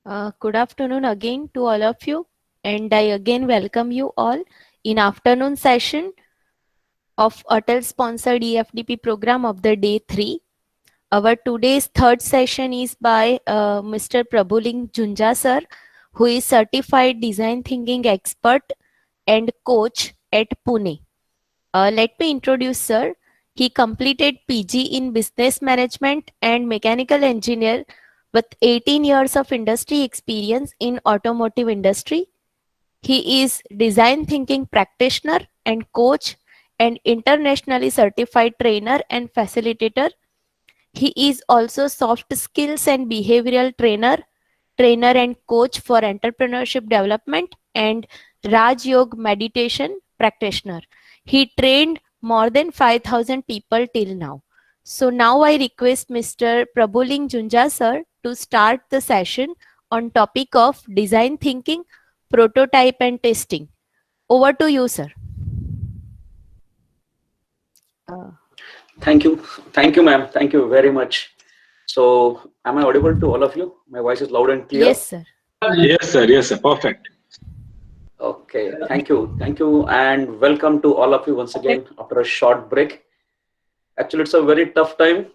Good afternoon again to all of you, and I again welcome you all in afternoon session of ATAL sponsored EFDP program of the day 3. Our today's third session is by Mr. Prabhuling Zunja sir, who is certified design thinking expert and coach at Pune. Let me introduce sir. He completed PG in business management and mechanical engineer with 18 years of industry experience in automotive industry. He is design thinking practitioner and coach and internationally certified trainer and facilitator. He is also soft skills and behavioral trainer and coach for entrepreneurship development and Raj Yoga meditation practitioner. He trained more than 5,000 people till now. So now I request Mr. Prabhuling Zunja sir to start the session on topic of design thinking, prototype and testing. Over to you, sir. Thank you, ma'am. Thank you very much. So, am I audible to all of you? My voice is loud and clear. Yes, sir. Yes, sir. Yes, sir. Perfect. Okay. Thank you, and welcome to all of you once again after a short break. Actually, it's a very tough time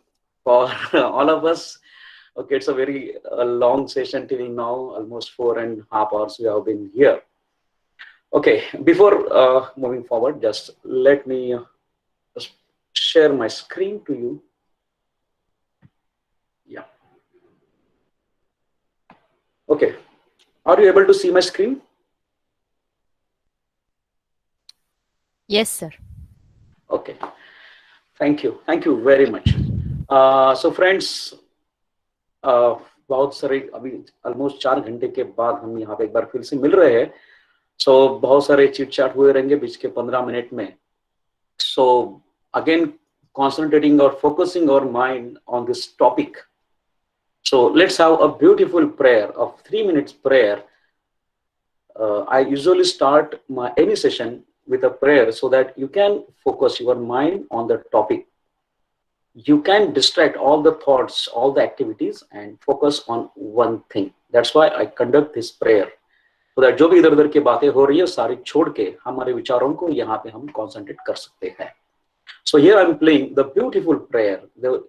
for all of us. Okay, it's a very long session till now, almost 4.5 hours we have been here. Okay, before moving forward, just let me just share my screen to you. Yeah. Okay. Are you able to see my screen? Yes, sir. Okay. Thank you. Thank you very much. So friends, बहुत सारे अभी almost 4 घंटे के बाद हम यहाँ पे एक बार फिर से मिल रहे हैं. सो बहुत सारे चिट चैट हुए रहेंगे बीच के 15 मिनट में. So again concentrating or focusing our mind on this topic. So let's have a beautiful prayer of 3 minutes prayer. I usually start any session with a prayer so that you can focus your mind on the topic. You can distract all the thoughts, all the activities and focus on one thing. That's why I conduct this prayer. So that जो भी इधर उधर की बातें हो रही है सारी छोड़ के हमारे विचारों को यहाँ पे हम concentrate कर सकते हैं. So here I'm playing the beautiful prayer. The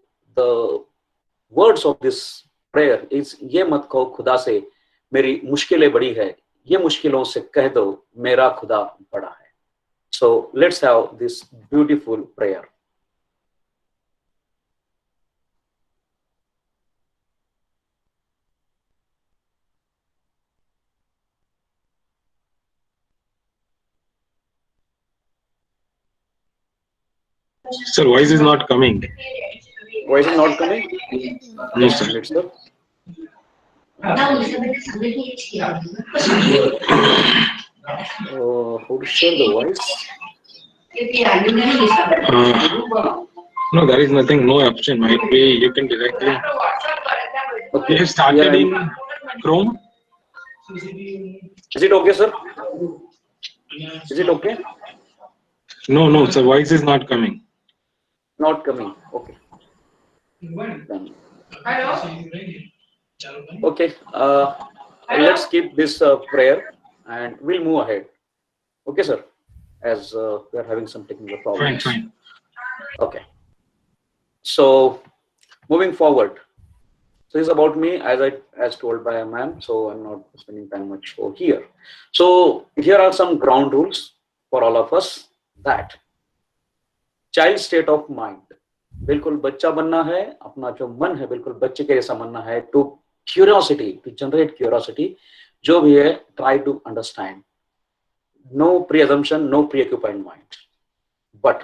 words of this prayer is ये मत कहो खुदा से मेरी मुश्किलें बड़ी है, ये मुश्किलों से कह दो मेरा खुदा बड़ा है. So let's have this beautiful prayer. Sir, voice is not coming. Voice is not coming? No, sir. Sir. How to share the voice? No, there is nothing, no option. Might be you can directly. Okay. You started in Chrome. Is it okay, sir? Is it okay? No, sir. Voice is not coming. Not coming. Okay. Okay. Let's keep this prayer and we'll move ahead. Okay, sir. As we are having some technical problems. Fine. Okay. So moving forward. So this is about me as told by a man. So I'm not spending time much over here. So here are some ground rules for all of us. That child state of mind, बिल्कुल बच्चा बनना है, अपना जो मन है बिल्कुल बच्चे के जैसा बनना है. To curiosity, to generate curiosity, जो भी है try to understand. No pre assumption, no preoccupied mind, but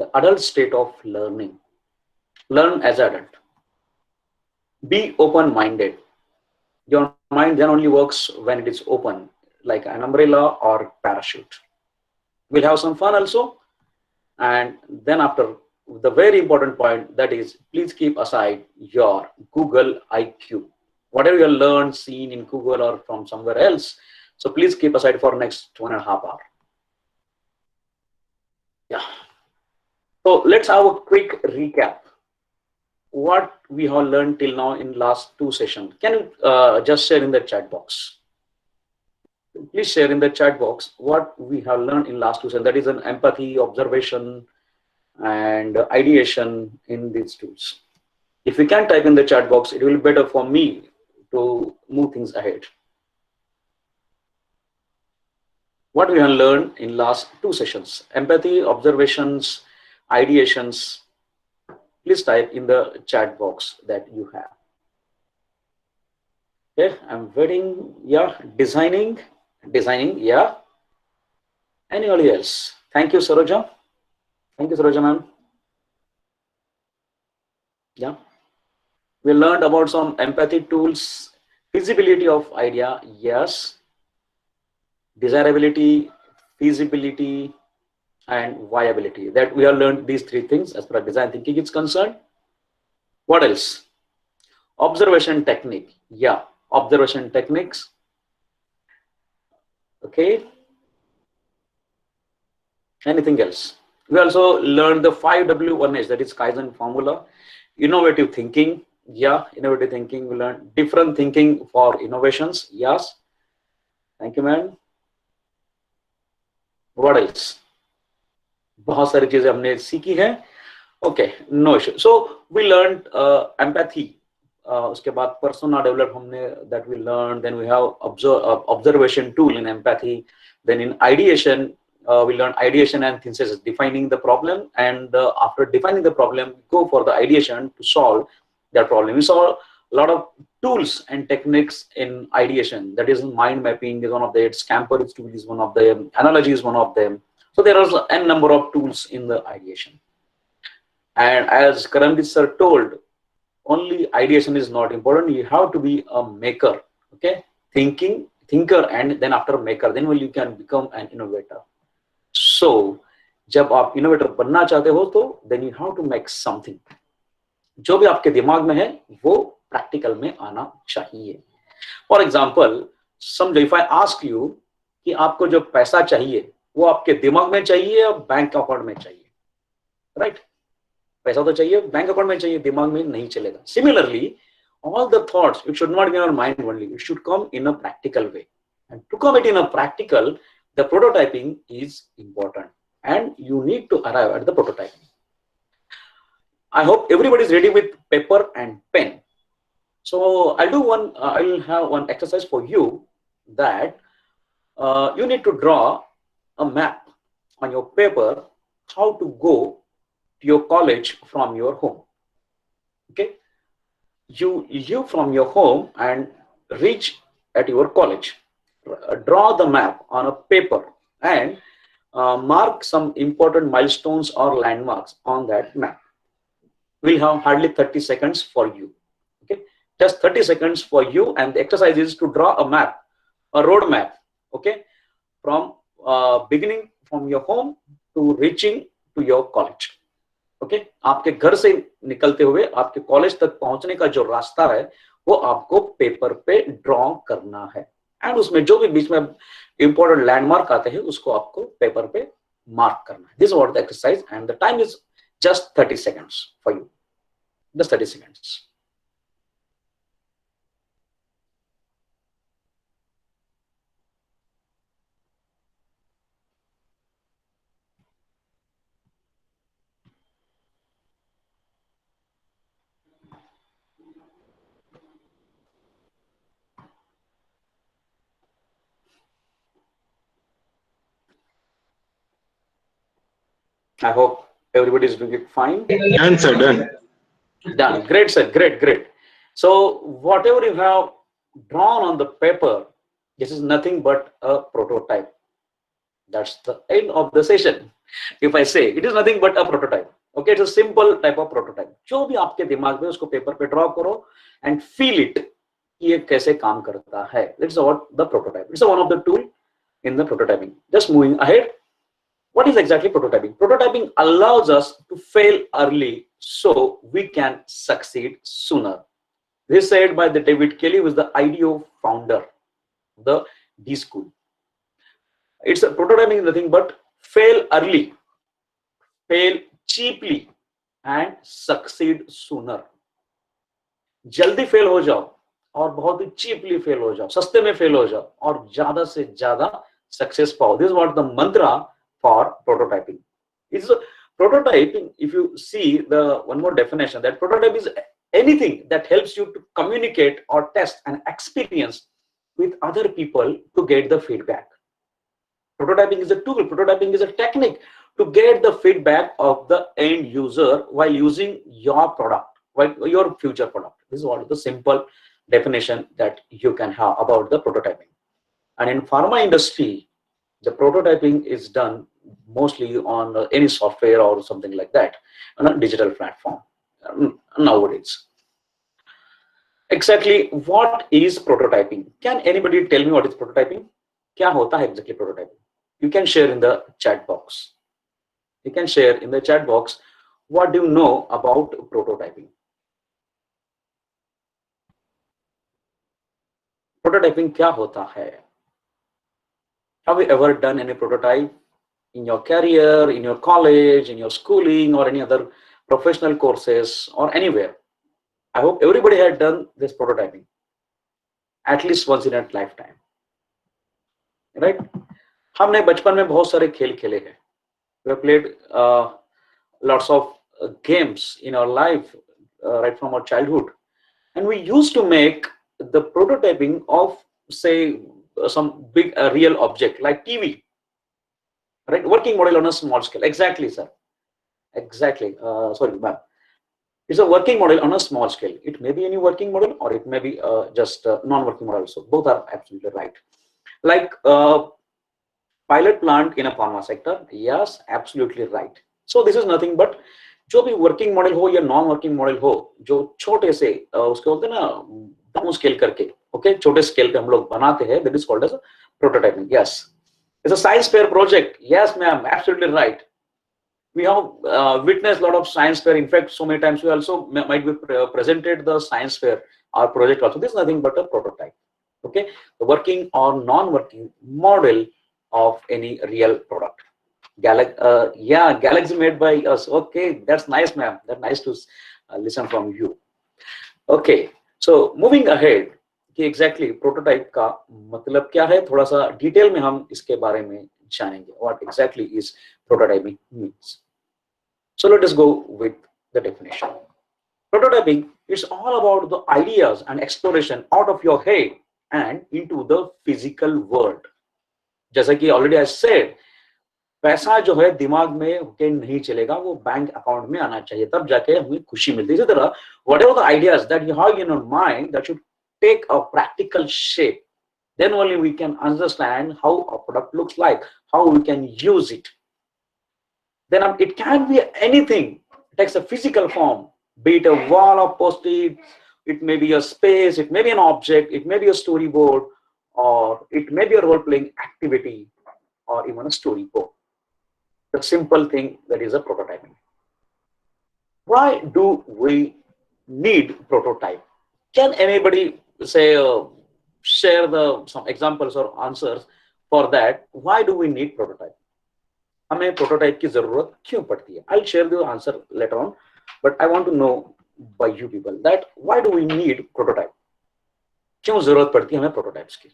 the adult state of learning. Learn as adult. Be open minded. Your mind then only works when it is open, like an umbrella or parachute. We'll have some fun also. And then after, the very important point, that is, please keep aside your Google IQ. Whatever you learned, seen in Google or from somewhere else, so please keep aside for next 1.5 hours. Yeah. So let's have a quick recap. what we have learned till now in last 2 sessions? Can you just share in the chat box? Please share in the chat box what we have learned in last 2 sessions. That is an empathy, observation, and ideation in these tools. If you can type in the chat box, it will be better for me to move things ahead. What we have learned in last 2 sessions: empathy, observations, ideations. Please type in the chat box that you have. Okay, I'm waiting. Yeah, designing, yeah. Anybody else? Thank you, Saroja. Thank you, Saroja, ma'am. Yeah. We learned about some empathy tools, feasibility of idea, yes. Desirability, feasibility, and viability. That we have learned these 3 things as far as design thinking is concerned. What else? Observation technique. Yeah, observation techniques. Okay. Anything else? We also learned the 5W1H, that is Kaizen formula. Innovative thinking. Yeah, innovative thinking. We learned different thinking for innovations. Yes. Thank you, man. What else? बहुत सारी चीजें हमने सीखी हैं. Okay, no issue. So we learned empathy. उसके बाद persona develop हमने, that we learned. Then we have observation tool in empathy. Then in ideation, we learn ideation and synthesis, defining the problem, and after defining the problem, go for the ideation to solve that problem. We saw a lot of tools and techniques in ideation. That is, mind mapping is one of them, Scamper tool is one of them, analogy is one of them. So there are n number of tools in the ideation. And as Karanjit sir told, only ideation is not important. You have to be a maker. Okay, thinker, and then after maker, then you can become an innovator. So जब आप innovator बनना चाहते हो तो then you have to make something. जो भी आपके दिमाग में है वो प्रैक्टिकल में आना चाहिए. फॉर एग्जाम्पल, समझो इफ आई आस्क यू कि आपको जो पैसा चाहिए वो आपके दिमाग में चाहिए या बैंक अकाउंट में चाहिए, राइट? पैसा तो चाहिए, बैंक अकाउंट में चाहिए, दिमाग में नहीं चलेगा. Similarly, all the thoughts, it should not be in our mind only, it should come in a practical way. And to come it in a practical, the prototyping is important, and you need to arrive at the prototyping. I hope everybody is ready with paper and pen. So I'll have one exercise for you, that you need to draw a map on your paper how to go to your college from your home. Okay, you from your home and reach at your college. Draw the map on a paper and mark some important milestones or landmarks on that map. We'll have hardly 30 seconds for you. Okay, just 30 seconds for you, and the exercise is to draw a map, a road map. Okay, from beginning from your home to reaching to your college. Okay, आपके घर से निकलते हुए आपके college तक पहुंचने का जो रास्ता है वो आपको पेपर पे ड्रॉ करना है, एंड उसमें जो भी बीच में इंपॉर्टेंट लैंडमार्क आते हैं उसको आपको पेपर पे मार्क करना है. This is what the exercise, and the time is just 30 seconds for you. Just 30 seconds. I hope everybody is doing it fine. Done, sir, done. Done. Great, sir. Great. So whatever you have drawn on the paper, this is nothing but a prototype. That's the end of the session. If I say it is nothing but a prototype, okay, it's a simple type of prototype. जो भी आपके दिमाग में उसको paper पे draw करो and feel it, ये कैसे काम करता है. That's what the prototype. It's one of the tool in the prototyping. Just moving ahead. What is exactly prototyping? Prototyping allows us to fail early so we can succeed sooner. This is said by the David Kelly, who is the IDEO founder, the D School. It's a prototyping is nothing but fail early, fail cheaply, and succeed sooner. जल्दी fail हो जाओ और बहुत ही cheaply fail हो जाओ, सस्ते में fail हो जाओ और ज्यादा से ज्यादा सक्सेस पाओ. This is what the Mantra for prototyping. It's prototyping. If you see the one more definition, that prototype is anything that helps you to communicate or test an experience with other people to get the feedback. Prototyping is a tool, prototyping is a technique to get the feedback of the end user while using your product, while your future product. This is what the simple definition that you can have about the prototyping. And in pharma industry, the prototyping is done mostly on any software or something like that on a digital platform nowadays. Exactly what is prototyping? Can anybody tell me what is prototyping? क्या होता है exactly prototyping? You can share in the chat box. You can share in the chat box what do you know about prototyping. Prototyping क्या होता है? Have you ever done any prototype in your career, in your college, in your schooling, or any other professional courses or anywhere? I hope everybody had done this prototyping at least once in a lifetime, right? हमने बचपन में बहुत सारे खेल खेले हैं. We have played lots of games in our life right from our childhood, and we used to make the prototyping of, say, some big real object like TV, right? Working model on a small scale. Exactly, sir. Exactly. Sorry, ma'am. It's a working model on a small scale. It may be any working model or it may be just non-working model. So both are absolutely right. Like pilot plant in a pharma sector. Yes, absolutely right. So this is nothing but जो भी working model हो या non working model हो, जो छोटे से उसके बोलते हैं ना डाउन स्केल करके, ओके, छोटे स्केल पे हम लोग बनाते हैं, that is called as prototyping. Yes, it's a science fair project. Yes ma'am, absolutely right. We have witnessed a lot of science fair. In fact, so many times we also might be presented the science fair, our project also. This is nothing but a prototype. Okay, the working or non-working model of any real product. Yeah, Galaxy made by us. Okay, that's nice, ma'am. That's nice to listen from you. Okay, so moving ahead, कि exactly prototype का मतलब क्या है, थोड़ा सा detail में हम इसके बारे में जानेंगे. What exactly is prototyping means? So let us go with the definition. Prototyping is all about the ideas and exploration out of your head and into the physical world. जैसा कि already I said, पैसा जो है दिमाग में होके नहीं चलेगा, वो बैंक अकाउंट में आना चाहिए, तब जाके हमें खुशी मिलती है. इसी तरह whatever the ideas that you have in your mind that should take a practical shape, then only we can understand how a product looks like, how we can use it. Then it can be anything. It takes a physical form, be it a wall of post-it, it may be a space, it may be an object, it may be a storyboard, or it may be a role-playing activity, or even a storyboard. The simple thing that is a prototyping. Why do we need prototype? Can anybody say share some examples or answers for that? Why do we need prototype? हमें prototype की जरूरत क्यों पड़ती है? I'll share the answer later on, but I want to know by you people that why do we need prototype? क्यों जरूरत पड़ती है हमें prototypes की?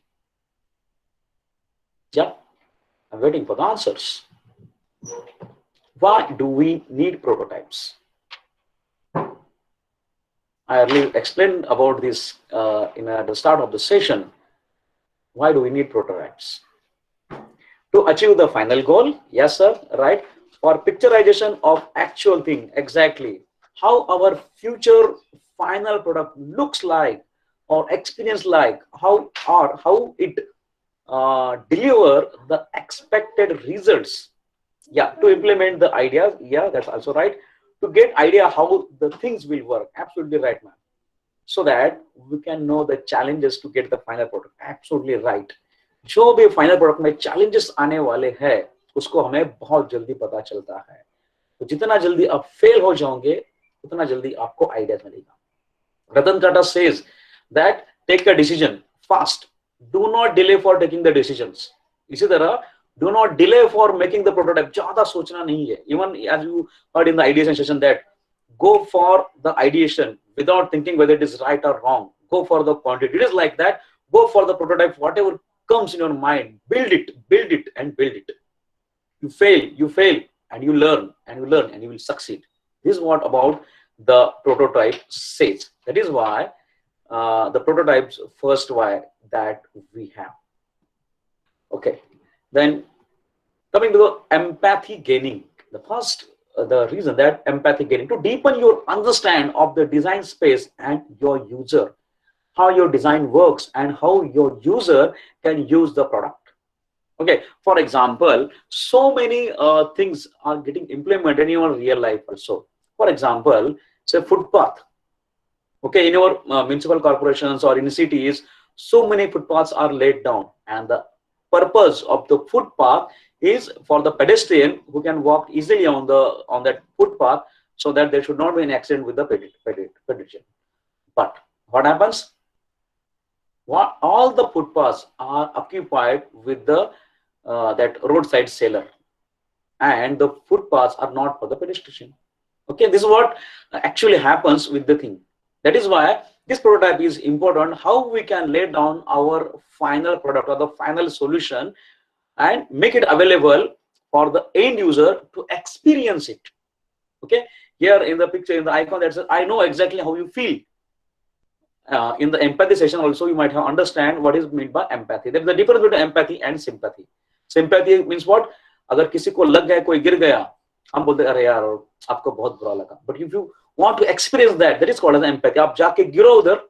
Yeah, I'm waiting for the answers. Why do we need prototypes? I earlier explained about this at the start of the session. Why do we need prototypes? To achieve the final goal, yes sir, right? For picturization of actual thing, exactly. How our future final product looks like or experience like, how it deliver the expected results. Yeah, to implement the ideas, yeah, that's also right. To get idea how the things will work, absolutely right, ma'am. So that we can know the challenges to get the final product, absolutely right. जो भी final product में challenges आने वाले हैं उसको हमें बहुत जल्दी पता चलता है. तो जितना जल्दी आप फेल हो जाओगे उतना जल्दी आपको आइडियाज मिलेगा. Ratan Tata says that take a decision fast, do not delay for taking the decisions. इसी तरह do not delay for making the prototype. ज्यादा सोचना नहीं है. Even as you heard in the ideation session that go for the ideation without thinking whether it is right or wrong. Go for the quantity. It is like that. Go for the prototype, whatever comes in your mind, build it, and build it. You fail, and you learn, and you will succeed. This is what about the prototype says. That is why the prototypes first why that we have. Okay, then coming to the empathy gaining. The first, the reason that empathy gaining, to deepen your understand of the design space and your user, how your design works and how your user can use the product. Okay, for example, so many things are getting implemented in your real life also. For example, say footpath. Okay, in your municipal corporations or in cities, so many footpaths are laid down, and the purpose of the footpath is for the pedestrian who can walk easily on that footpath, so that there should not be an accident with the pedestrian. But what happens? All the footpaths are occupied with the that roadside seller, and the footpaths are not for the pedestrian. Okay, this is what actually happens with the thing. That is why this prototype is important, how we can lay down our final product or the final solution and make it available for the end user to experience it. Okay, here in the picture, in the icon that says, I know exactly how you feel. In the empathy session also, you might have understand what is meant by empathy. There is a difference between empathy and sympathy. Sympathy means what? अगर किसी को लग गया, कोई गिर गया, हम बोलते अरे यार आपको बहुत बुरा लगा. But if you want to experience that is called as empathy. आप जाके गिरो उधर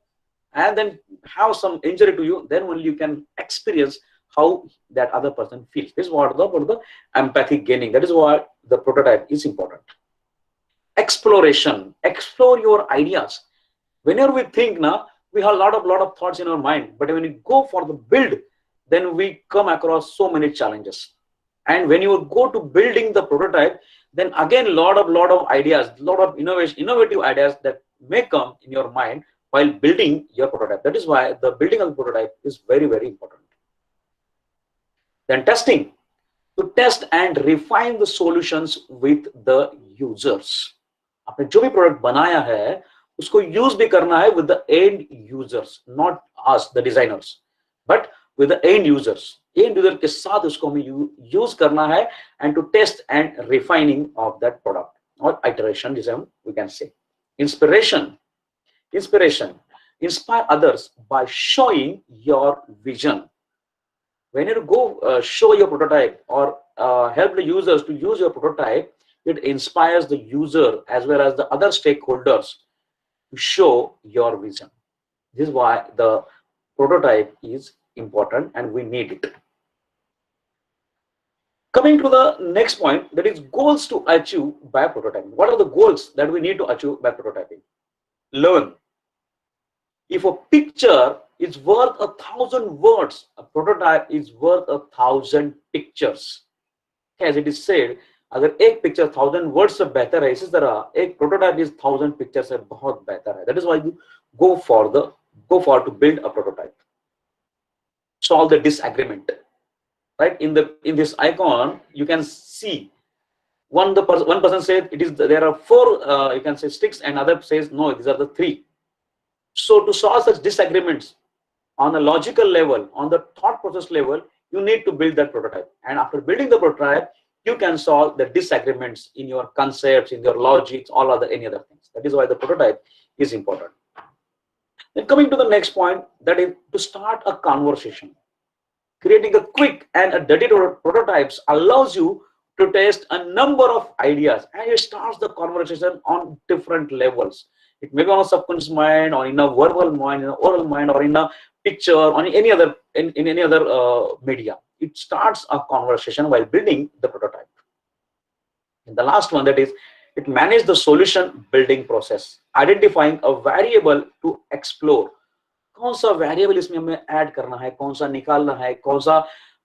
and then have some injury to you, then only you can experience how that other person feels. This is what the empathy gaining. That is why the prototype is important. Exploration. Explore your ideas. Whenever we think now, we have a lot of thoughts in our mind, but when you go for the build, then we come across so many challenges. And when you go to building the prototype, then again lot of ideas, lot of innovative ideas that may come in your mind while building your prototype. That is why the building of the prototype is very important. Then testing, to test and refine the solutions with the users. आपने जो भी product बनाया है उसको use भी करना है with the end users, not us the designers, but with the end users. end user के साथ उसको हमें यूज करना है and to test and refining of that product or iteration, we can say. Inspiration. Inspire others by showing your vision. When you go show your prototype or help the users to use your prototype, it inspires the user as well as the other stakeholders to show your vision. This is why the prototype is important and we need it. Coming to the next point, that is goals to achieve by prototyping. What are the goals that we need to achieve by prototyping? Learn. If a picture is worth 1,000 words, a prototype is worth 1,000 pictures. As it is said, अगर एक picture 1000 word से बेहतर है, इसी तरह एक prototype is 1000 picture से बहुत बेहतर है. That is why you go for to build a prototype. Solve the disagreement. Right, in this icon you can see one person said it is there are 4 you can say sticks, and other says no, these are the 3. So to solve such disagreements on a logical level, on the thought process level, you need to build that prototype. And after building the prototype, you can solve the disagreements in your concepts, in your logics, any other things. That is why the prototype is important. Then coming to the next point, that is to start a conversation. Creating a quick and a dirty prototypes allows you to test a number of ideas, and it starts the conversation on different levels. It may be on a subconscious mind, or in a verbal mind, in an oral mind, or in a picture, or in any other media. It starts a conversation while building the prototype. And the last one, that is, it manages the solution building process, identifying a variable to explore. कौन सा variable इसमें हमें add करना है, कौन सा निकालना है, कौन सा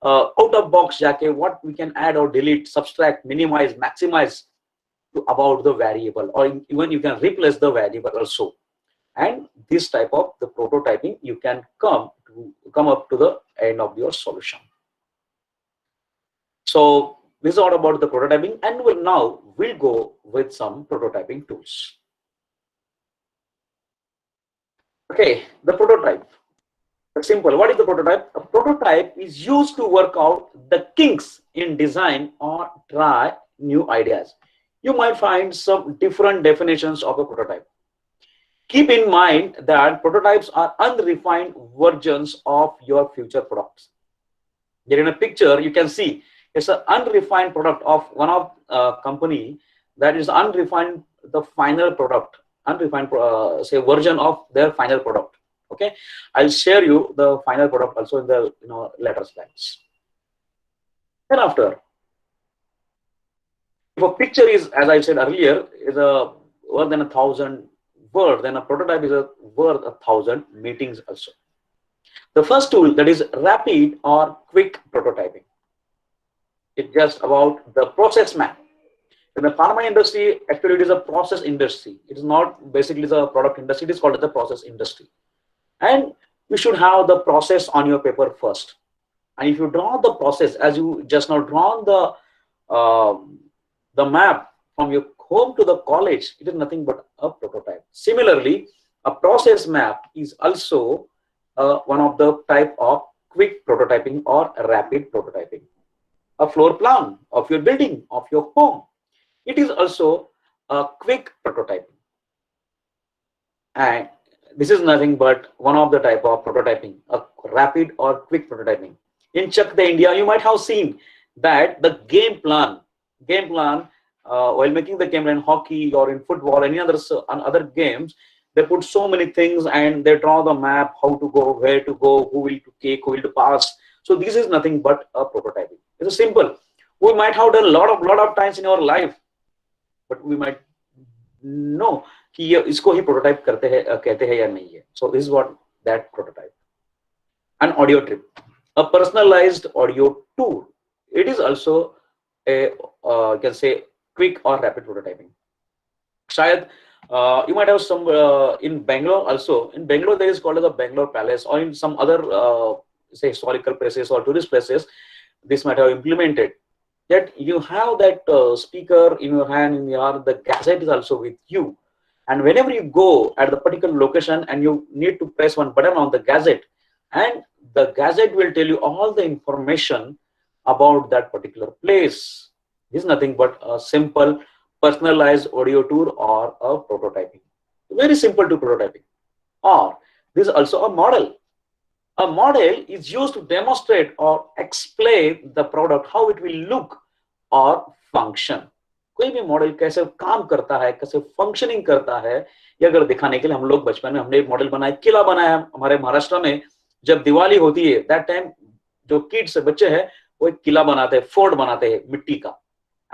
आउट ऑफ बॉक्स जाके what we can add or delete, subtract, minimize, maximize to about the variable, or even you can replace the variable also. And this type of the prototyping, you can come up to the end of your solution. So this is all about the prototyping, and we'll go with some prototyping tools. Okay, the prototype. Simple. What is the prototype? A prototype is used to work out the kinks in design or try new ideas. You might find some different definitions of a prototype. Keep in mind that prototypes are unrefined versions of your future products. Here in a picture, you can see it's an unrefined product of one of company that is unrefined, the final product, unrefined say version of their final product. Okay, I'll share you the final product also in the later slides. Then after, if a picture is, as I said earlier, is a worth than 1,000 word, then a prototype is a worth 1,000 meetings also. The first tool, that is rapid or quick prototyping. It's just about the process map. In the pharma industry, actually it is a process industry. It is not basically the product industry. It is called the process industry. And you should have the process on your paper first. And if you draw the process as you just now drawn the map from your home to the college, it is nothing but a prototype. Similarly, a process map is also one of the type of quick prototyping or rapid prototyping. A floor plan of your building, of your home, it is also a quick prototyping. And this is nothing but one of the type of prototyping, a rapid or quick prototyping. In Chak the India, you might have seen that the game plan, while making the game plan, hockey or in football, any other games, they put so many things and they draw the map, how to go, where to go, who will to take, who will to pass. So this is nothing but a prototyping. It's a simple. We might have done a lot of times in our life, but we might know कि ये इसको ही prototype कहते हैं या नहीं है. So this is what that prototype. An audio trip, a personalized audio tour. It is also a you can say quick or rapid prototyping. शायद you might have some in Bangalore also. In Bangalore there is called as the Bangalore Palace, or in some other say historical places or tourist places, this might have implemented. Yet you have that speaker in your hand, in your the gazette is also with you, and whenever you go at the particular location and you need to press one button on the gazette, and the gazette will tell you all the information about that particular place. This is nothing but a simple personalized audio tour or a prototyping. Very simple to prototyping. Or this is also a model. A model is used to demonstrate or explain the product, how it will look or function. कोई भी model कैसे काम करता है, कैसे functioning करता है, ये अगर दिखाने के लिए हम लोग बचपन में हमने एक मॉडल बनाया, किला बनाया हमारे महाराष्ट्र में. जब दिवाली होती है, दैट टाइम जो किड्स बच्चे हैं वो एक किला बनाते हैं, फोर्ट बनाते हैं मिट्टी का,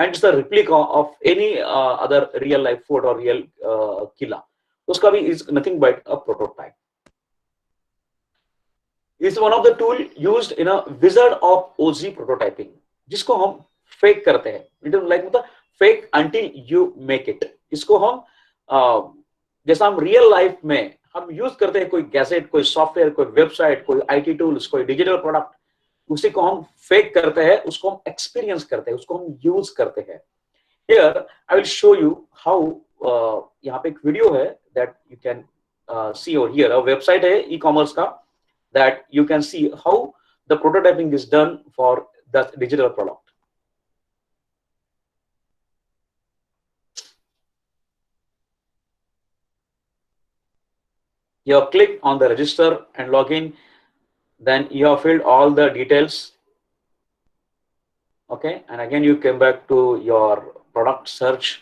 and it's the replica of any other real life fort और रियल किला. उसका भी is nothing but a prototype. is one of the tool used in a wizard of OZ prototyping, जिसको हम फेक करते हैं. इट इज लाइक मतलब fake until you make it. इसको हम जैसा हम रियल लाइफ में हम यूज करते हैं, कोई गैजेट, कोई सॉफ्टवेयर, कोई वेबसाइट, कोई आईटी टूल्स, कोई डिजिटल प्रोडक्ट, उसी को हम फेक करते हैं, उसको हम एक्सपीरियंस करते हैं, उसको हम यूज करते हैं. Here I will show you how. यहाँ पे एक वीडियो है that you can see over here. Website है ई कॉमर्स का, that you can see how the prototyping is done for the digital product. You have clicked on the register and login, then you have filled all the details. Okay, and again you came back to your product search.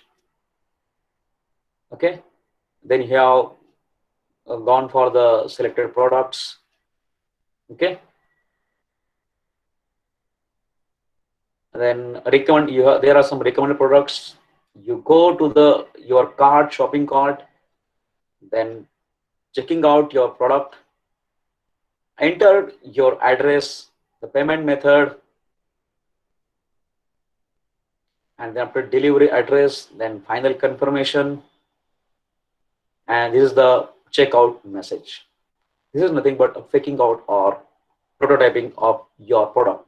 Okay, then you have gone for the selected products. Okay, then recommend there are some recommended products. You go to your cart, shopping cart, then checking out your product, enter your address, the payment method, and then after delivery address, then final confirmation, and this is the checkout message. This is nothing but a faking out or prototyping of your product.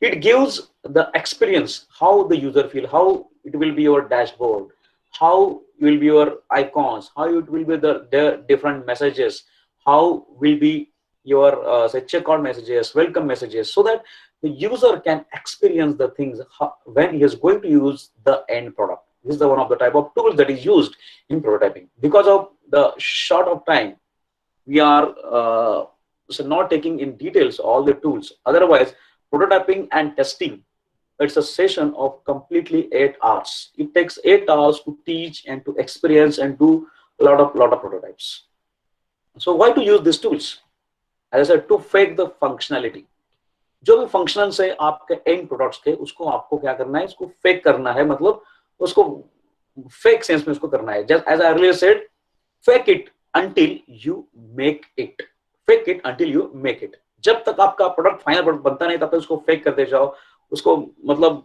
It gives the experience, how the user feel, how it will be your dashboard, how will be your icons, how it will be the different messages, how will be your say checkout messages, welcome messages, so that the user can experience the things when he is going to use the end product. This is the one of the type of tools that is used in prototyping. Because of the short of time, we are so not taking in details all the tools. Otherwise, prototyping and testing, it's a session of completely 8 hours. It takes 8 hours to teach and to experience and do a lot of prototypes. So why to use these tools? As I said, to fake the functionality. जो भी functional से आपके and products के, उसको आपको क्या करना है, इसको फेक करना है, मतलब उसको फेक सेंस में उसको करना है. Just as I earlier said, fake it until you make it. Fake it until you make it. जब तक आपका प्रोडक्ट फाइनल प्रोडक्ट बनता नहीं, तब तक उसको फेक करते जाओ, उसको मतलब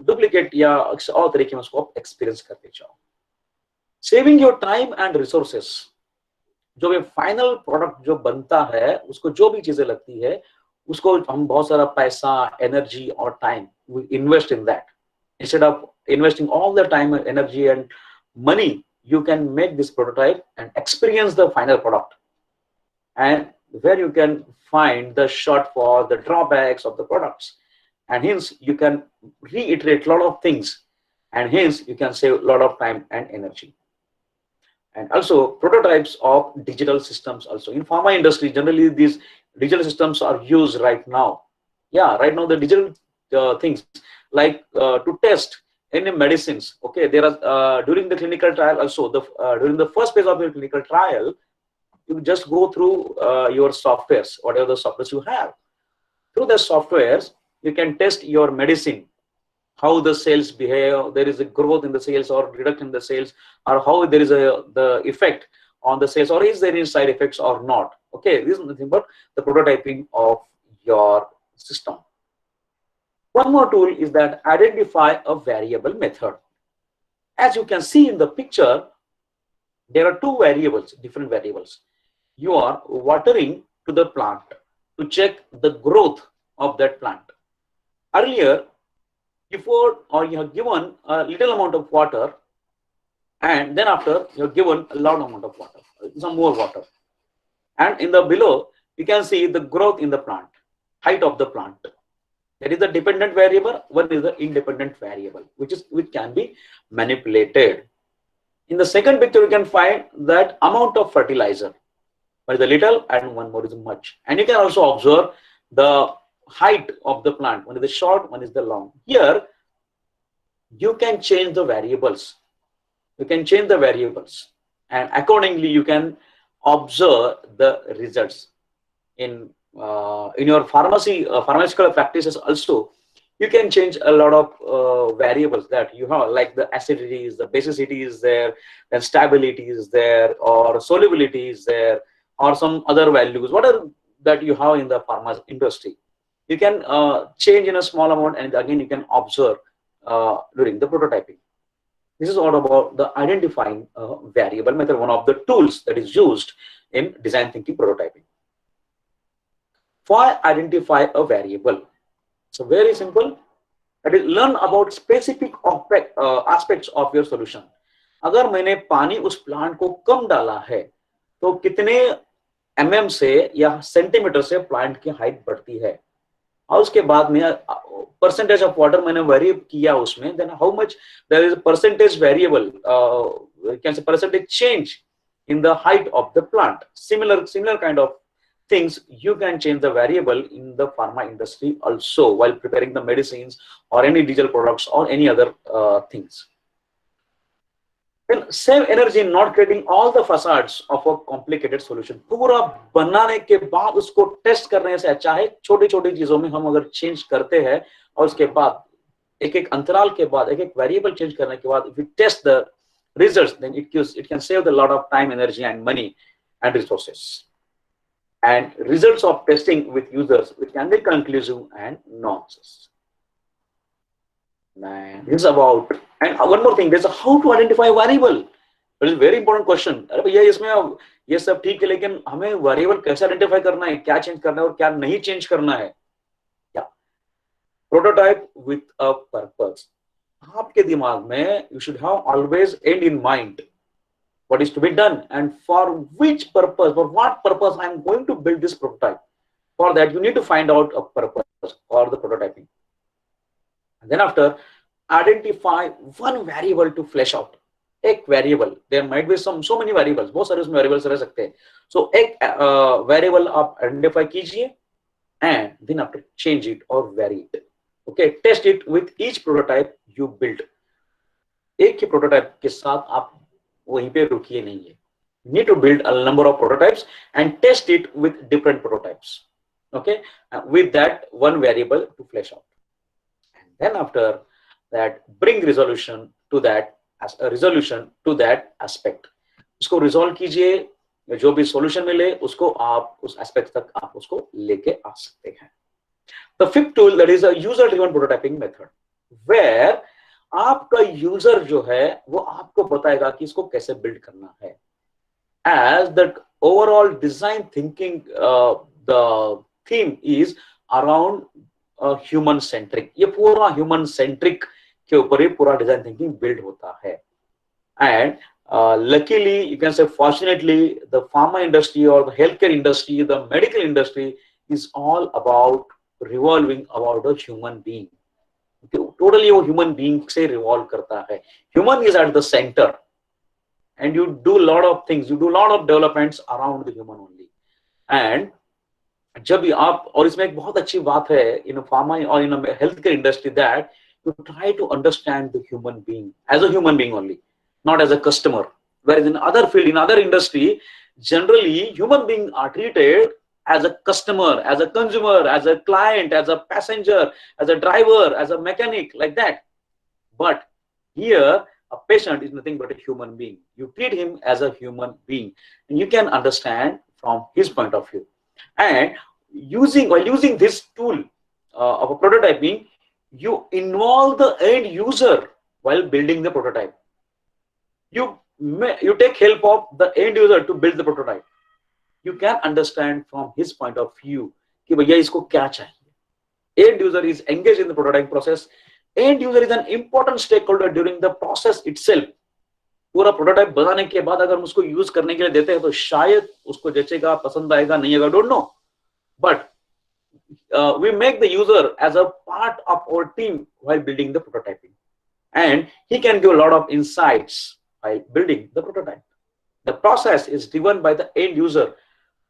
डुप्लीकेट या और तरीके में उसको एक्सपीरियंस करते जाओ. Saving your time and resources. जो भी फाइनल प्रोडक्ट जो बनता है, उसको जो भी चीजें लगती है, उसको हम बहुत सारा पैसा, एनर्जी और time we invest in that. Instead of investing all the time, energy and money, you can make this prototype and experience the final product, and where you can find the shortfalls, the drawbacks of the products, and hence you can reiterate a lot of things, and hence you can save a lot of time and energy. And also prototypes of digital systems. Also in pharma industry, generally these digital systems are used right now. Yeah, right now the digital things, like to test any medicines. Okay, there are during the clinical trial also, the during the first phase of your clinical trial, you just go through your softwares, whatever the softwares you have. Through the softwares, you can test your medicine, how the sales behave, there is a growth in the sales or reduction in the sales, or how there is the effect on the sales, or is there any side effects or not. Okay, this is nothing but the prototyping of your system. One more tool is that identify a variable method. As you can see in the picture, there are two variables, different variables. You are watering to the plant to check the growth of that plant. Earlier, before, or you have given a little amount of water, and then after you have given a lot amount of water, some more water, and in the below you can see the growth in the plant, height of the plant. That is the dependent variable. One is the independent variable, which can be manipulated. In the second picture, you can find that amount of fertilizer. One is a little and one more is much. And you can also observe the height of the plant. One is the short, one is the long. Here, you can change the variables. You can change the variables, and accordingly, you can observe the results. In your pharmaceutical practices also, you can change a lot of variables that you have, like the acidity is, the basicity is there, then stability is there, or solubility is there, or some other values, whatever that you have in the pharma industry. You can change in a small amount, and again you can observe during the prototyping. This is all about the identifying variable method, one of the tools that is used in design thinking prototyping. For identify a variable, so very simple. That is, learn about specific aspects of your solution. अगर मैंने पानी उस plant को कम डाला है, तो कितने mm से या सेंटीमीटर से प्लांट की हाइट बढ़ती है, और उसके बाद में परसेंटेज ऑफ वाटर मैंने वेरी किया उसमें, then how much there is percentage variable, can say percentage change in the height of the plant. Similar kind of things you can change the variable in the pharma industry also, while preparing the medicines or any digital products or any other things. Then save energy in not creating all the facades of a complicated solution. पूरा बनाने के बाद उसको test करने से अच्छा है छोटी छोटी चीजों में हम अगर चेंज करते हैं, और उसके बाद एक एक अंतराल के बाद एक एक वेरिएबल चेंज करने के बाद, if you test the results, then it can save a lot of time, energy and money and resources. And results of testing with users, which can be conclusive and nonsense. And this is about, and one more thing, there's a how to identify a variable. That is a very important question. अरे भैया इसमें ये सब ठीक है, लेकिन हमें variable कैसे आइडेंटिफाई करना है, क्या चेंज करना है और क्या नहीं चेंज करना है. या प्रोटोटाइप विथ अ पर्पस. आपके दिमाग में you should have always end in mind. what is to be done, and for which purpose, for what purpose I am going to build this prototype. For that, you need to find out a purpose for the prototyping. And then after, identify one variable to flesh out. एक variable, there might be so many variables, बहुत सारे उसमें variables रह सकते हैं. So एक variable आप identify कीजिए, and then after change it or vary it. Okay, test it with each prototype you build. एक ही prototype के साथ आप वहीं पे रुकिए नहीं है. You need to build a number of prototypes and test it with different prototypes. Okay, with that one variable to flesh out. And then after that, bring resolution to that, as a resolution to that aspect. उसको resolve कीजिए, जो भी solution मिले उसको आप उस aspect तक आप उसको लेके आ सकते हैं. The fifth tool, that is a user driven prototyping method, where आपका user जो है वो आपको बताएगा कि इसको कैसे build करना है. As the overall design thinking, the theme is around human centric. ये पूरा human centric के ऊपर ही पूरा design thinking build होता है. And luckily, you can say fortunately, the pharma industry or the healthcare industry, the medical industry is all about revolving about a human being. Totally वो human being से revolve करता है. Human is at the center. And you do a lot of things, you do a lot of developments around the human only. And जब भी आप, और इसमें एक बहुत अच्छी बात है in a pharma or in a healthcare industry, that you try to understand the human being as a human being only, not as a customer. Whereas in other field, in other industry, generally human beings are treated as a customer, as a consumer, as a client, as a passenger, as a driver, as a mechanic, like that. But here, a patient is nothing but a human being. You treat him as a human being, and you can understand from his point of view. And while using this tool of a prototyping, you involve the end user while building the prototype. You take help of the end user to build the prototype. You can understand from his point of view कि भैया इसको क्या चाहिए. End user is engaged in the prototyping process. End user is an important stakeholder during the process itself. पूरा prototype बनाने के बाद अगर हम उसको यूज करने के लिए देते हैं तो शायद उसको जचेगा, पसंद आएगा, नहीं आएगा, don't know. But we make the user as a part of our team while building the prototyping, and he can give a lot of insights while building the prototype. The process is driven by the end user,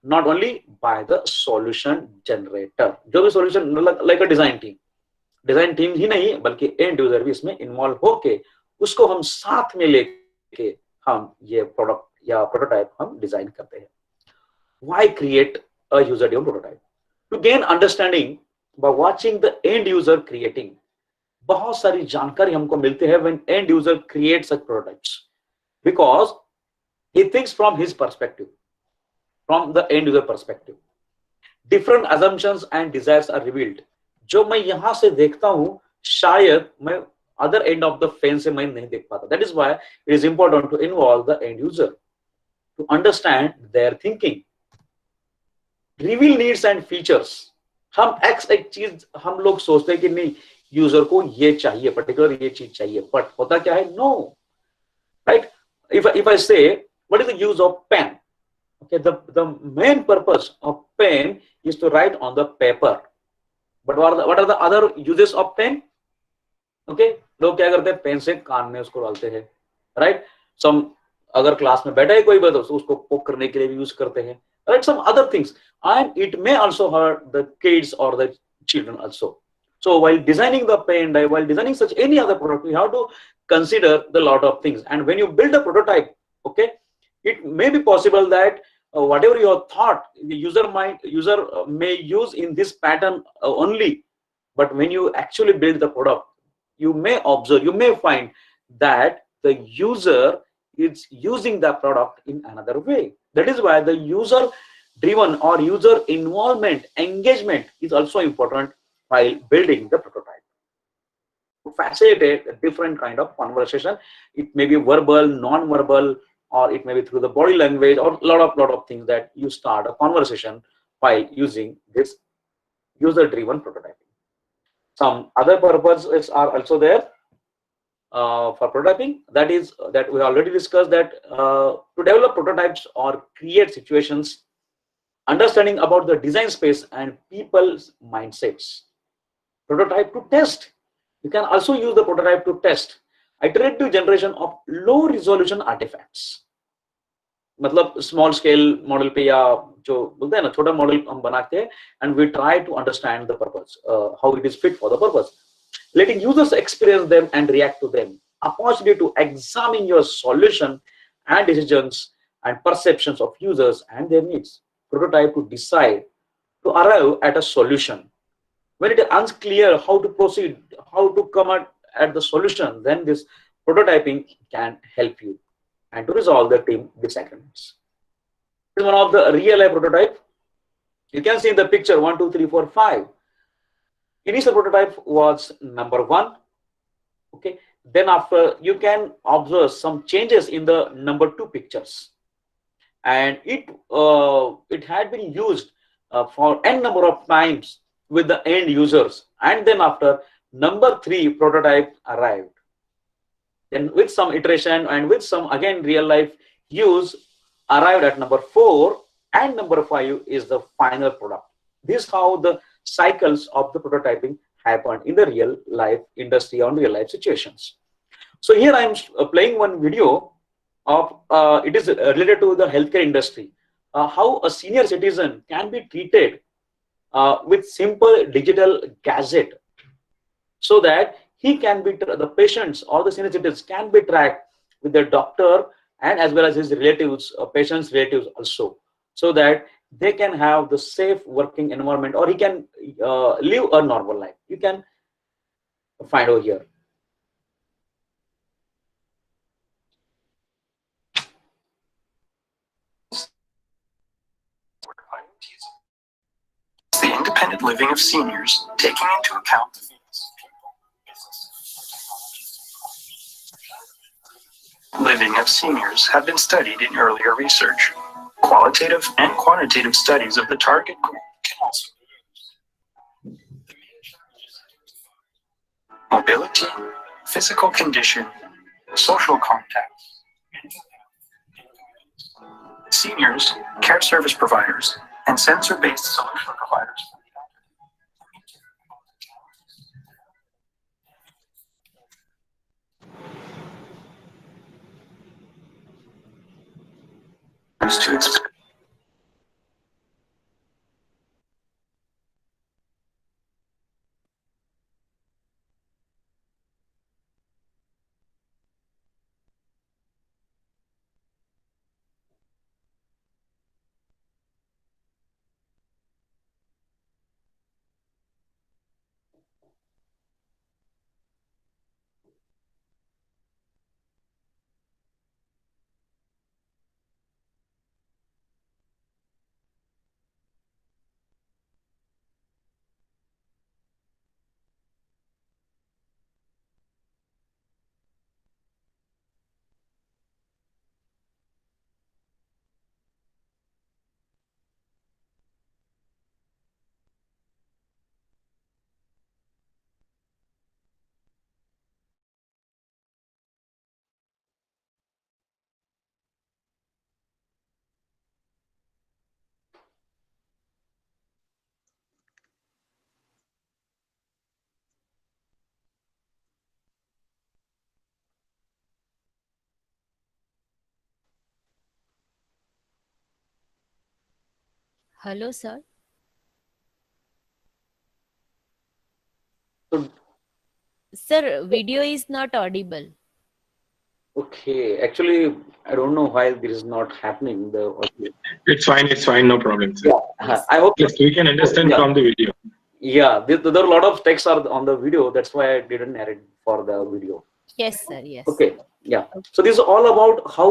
not only by the solution generator. जो भी solution like a design team ही नहीं बल्कि end user भी इसमें involve होके उसको हम साथ में लेके हम ये product या prototype हम design करते हैं. Why create a user driven prototype? To gain understanding by watching the end user creating. बहुत सारी जानकारी हमको मिलती है when end user creates such prototypes, because he thinks from his perspective, from the end user perspective. Different assumptions and desires are revealed. जो मैं यहाँ से देखता हूँ शायद मैं other end of the fence से मैं नहीं देख पाता. That is why it is important to involve the end user to understand their thinking. Reveal needs and features. हम एक चीज हम लोग सोचते हैं कि नहीं यूजर को ये चाहिए, पर्टिकुलर ये चीज चाहिए, बट होता क्या है? No, right? If I say what is the use of pen? Okay, the main purpose of pen is to write on the paper. But what are the other uses of pen? Okay, लोग क्या करते हैं? Pen से कान में उसको डालते हैं, right? सम अगर क्लास में बैठा है कोई बच्चा तो उसको पोक करने के लिए भी यूज करते हैं, right? Some other things, and it may also hurt the kids or the children also. So while designing the pen, while designing such any other product, we have to consider the lot of things. And when you build a prototype, okay, it may be possible that whatever your thought, the user may use in this pattern only, but when you actually build the product, you may observe, you may find that the user is using the product in another way. That is why the user driven or user involvement engagement is also important while building the prototype. To facilitate a different kind of conversation, it may be verbal, non-verbal, or it may be through the body language, or a lot of things that you start a conversation while using this user driven prototyping. Some other purposes are also there. for prototyping. That is that we already discussed that to develop prototypes or create situations, understanding about the design space and people's mindsets. Prototype to test. You can also use the prototype to test iterative generation of low resolution artifacts. मतलब small scale model पे या जो बोलते हैं ना छोटा model हम बनाते हैं and we try to understand the purpose, how it is fit for the purpose, letting users experience them and react to them. Opportunity to examine your solution and decisions and perceptions of users and their needs. Prototype to decide to arrive at a solution. When it is unclear how to proceed, how to come at the solution, then this prototyping can help you and to resolve the team disagreements. This is one of the real life prototype. You can see in the picture 1, 2, 3, 4, 5. Initial prototype was number 1. Okay. Then after you can observe some changes in the number 2 pictures, and it had been used for n number of times with the end users, and then after number 3 prototype arrived. Then with some iteration and with some again real life use arrived at number 4, and number 5 is the final product. This is how the cycles of the prototyping happened in the real life industry or real life situations. So here I am playing one video of it is related to the healthcare industry, how a senior citizen can be treated with simple digital gadget, so that he can be the patients or the senior citizens can be tracked with their doctor and as well as his relatives, patients relatives also, so that they can have the safe working environment, or he can live a normal life. You can find over here. The independent living of seniors, taking into account the needs of people, business, living of seniors have been studied in earlier research. Qualitative and quantitative studies of the target group can also be used. The main challenges identified: mobility, physical condition, social contacts, mental health, and guidance. Seniors, care service providers, and sensor-based solution providers to experience. Hello, sir. So, Sir, video is not audible. okay, actually, I don't know why this is not happening. The audio. It's fine, no problem, sir. Yeah, Yes. I hope. Yes, we can understand Yeah. from the video. Yeah, there are a lot of texts are on the video. That's why I didn't narrate for the video. Yes, sir. Yes. Okay, yeah. So this is all about how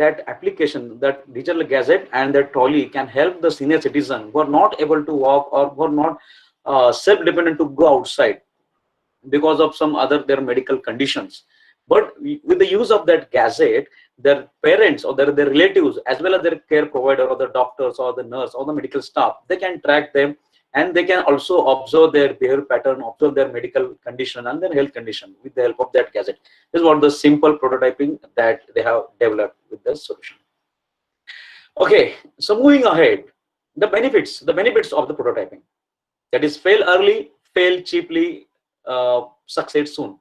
that application, that digital gadget and that trolley can help the senior citizen who are not able to walk or who are not self-dependent to go outside because of some other their medical conditions. But with the use of that gadget, their parents or their relatives, as well as their care provider or the doctors or the nurse or the medical staff, they can track them and they can also observe their behavior pattern, observe their medical condition and their health condition with the help of that gadget. This is what the simple prototyping that they have developed with the solution. Okay, so moving ahead, the benefits of the prototyping, that is fail early, fail cheaply, succeed soon.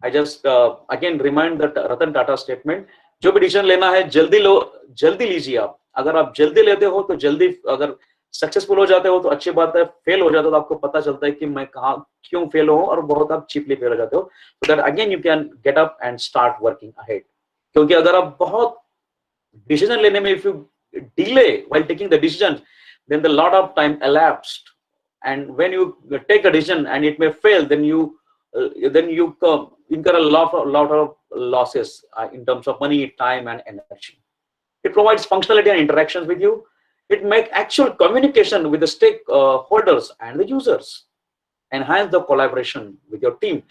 I just again remind that Ratan Tata statement, जो भी decision लेना है जल्दी लो, जल्दी लीजिए आप. अगर आप जल्दी लेते हो तो जल्दी, अगर सक्सेसफुल हो जाते हो तो अच्छी बात है, फेल हो जाते हो तो आपको पता चलता है कि मैं कहाँ क्यों फेल हूँ, और बहुत आप चीपली फेल हो जाते हो. So that again you can get up and start working ahead. क्योंकि अगर आप बहुत डिसीजन लेने में, if you delay while taking the decision, then the lot of time elapsed, and when you take a decision and it may fail, then you incur a lot of losses in terms of money, time and energy. It provides functionality and interactions with you. It makes actual communication with the stakeholders and the users, enhance the collaboration with your team.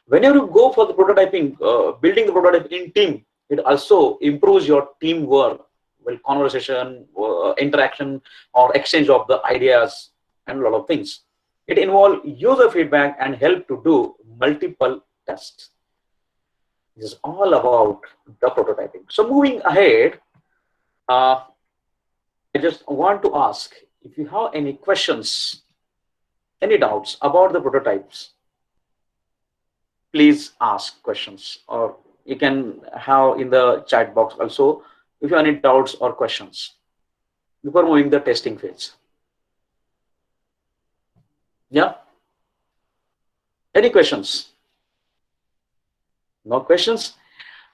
Whenever you go for the prototyping, building the prototype in team, it also improves your teamwork, well, conversation, interaction or exchange of the ideas and a lot of things. It involves user feedback and help to do multiple tests. This is all about the prototyping. So moving ahead, I just want to ask if you have any questions, any doubts about the prototypes, please ask questions, or you can have in the chat box also if you have any doubts or questions before moving the testing phase. Yeah, any questions? No questions?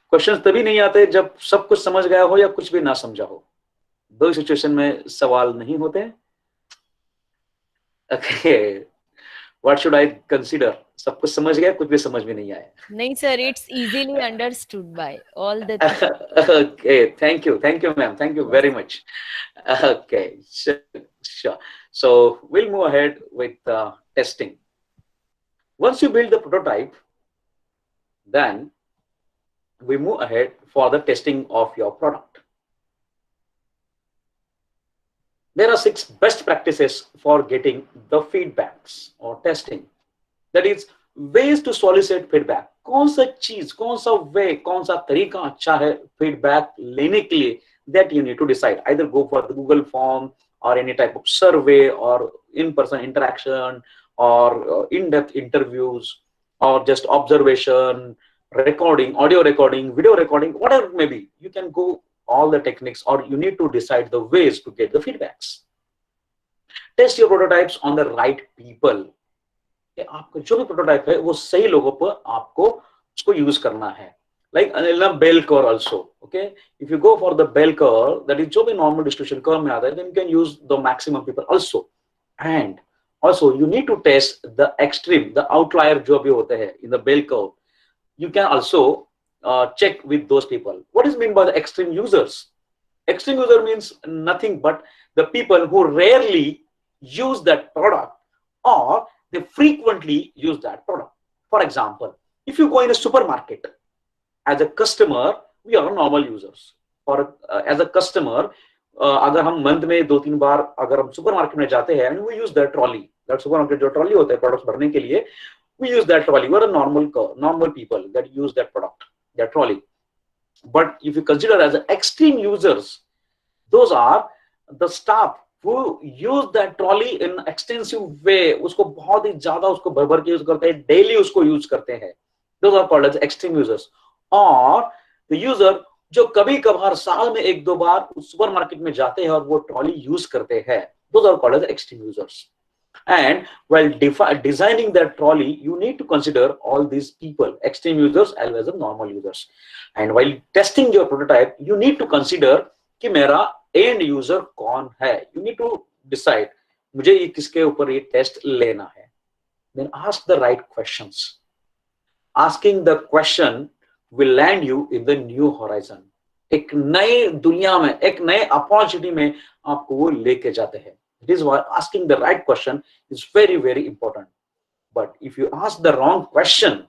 Questions तभी नहीं आते जब सब कुछ समझ गया हो या कुछ भी ना समझा हो. दो सिचुएशन में सवाल नहीं होते. Okay, what should I consider? सब कुछ समझ गया, कुछ भी समझ में नहीं आया. नहीं sir, it's easily understood by all the Okay, thank you ma'am, thank you very much. Okay, sure. So we'll move ahead with testing. Once you build the prototype, then we move ahead for the testing of your product. There are 6 best practices for getting the feedbacks or testing. That is, ways to solicit feedback. कौन सा चीज, कौन सा way, कौन सा तरीका अच्छा है feedback लेने के लिए, that you need to decide. Either go for the Google form or any type of survey or in-person interaction or in-depth interviews or just observation, recording, audio recording, video recording, whatever it may be. You can go all the techniques, or you need to decide the ways to get the feedbacks. Test your prototypes on the right people. आपका जो भी prototype है वो सही लोगों पर आपको उसको यूज करना है. Like bell curve also. Okay, if you go for the bell curve, that is जो भी normal distribution curve में आता है, then you can use the maximum people also. And also you need to test the extreme, the outlier जो भी होते हैं in the bell curve. You can also check with those people. What is meant by the extreme users? Extreme user means nothing but the people who rarely use that product or they frequently use that product. For example, if you go in a supermarket, as a customer, we are normal users. Or as a customer, अगर हम month में 2-3 बार अगर हम supermarket में जाते हैं, and we use that trolley, that supermarket जो trolley होता है प्रोडक्ट्स भरने के लिए, we use that trolley. We are a normal people that use that product, that trolley. But if you consider as extreme users, those are the staff who use that trolley in extensive way. उसको बहुत ही ज़्यादा उसको भर के use करते हैं, daily उसको use करते हैं. Those are called as extreme users. और the user जो कभी कभार साल में 1-2 बार उस सुपरमार्केट में जाते हैं और वो ट्रॉली यूज करते हैं, those are called as extreme users. And while designing that trolley, you need to consider all these people, extreme users as well as normal users. And while testing your prototype, you need to consider कि मेरा end user कौन है. You need to decide मुझे ये किसके ऊपर ये test लेना है. Then ask the right questions. Asking the question will land you in the new horizon. एक नए दुनिया में, एक नए अपॉर्चुनिटी में आपको वो लेके जाते हैं. It is why asking the right question is very, very important. But if you ask the wrong question,